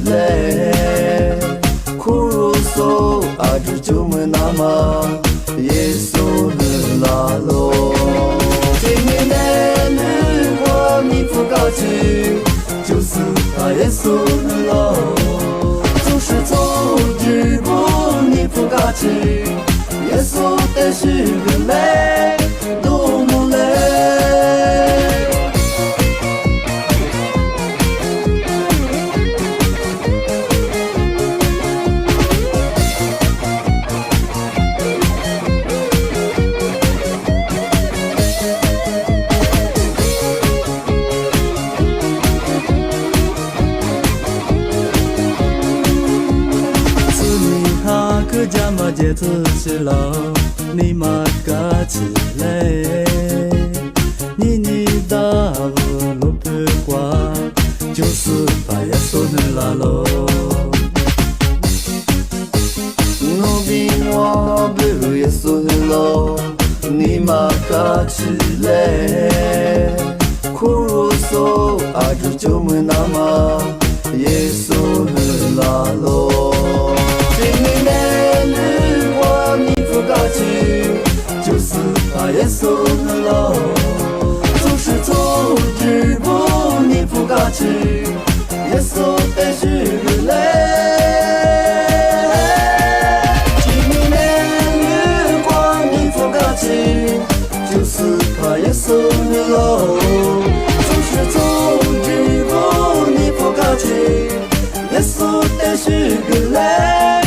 嘞，苦如索阿朱就么那么耶稣的拉罗，今年的日光你不高兴，就是他耶稣的拉，就是从日光你不高兴，耶稣的是个嘞，多么嘞。加马杰子是老，你马嘎起来，你大不罗皮瓜，就是把耶稣的拉罗。努比我不耶稣的罗，你马嘎起来，苦如索阿朱就么那么耶稣的拉罗。就是把耶稣的路，就是从日不你不高兴，耶稣的是个嘞。今年日光你不高兴，就是把耶稣的路，就是从日不你不高兴，耶稣的是个嘞。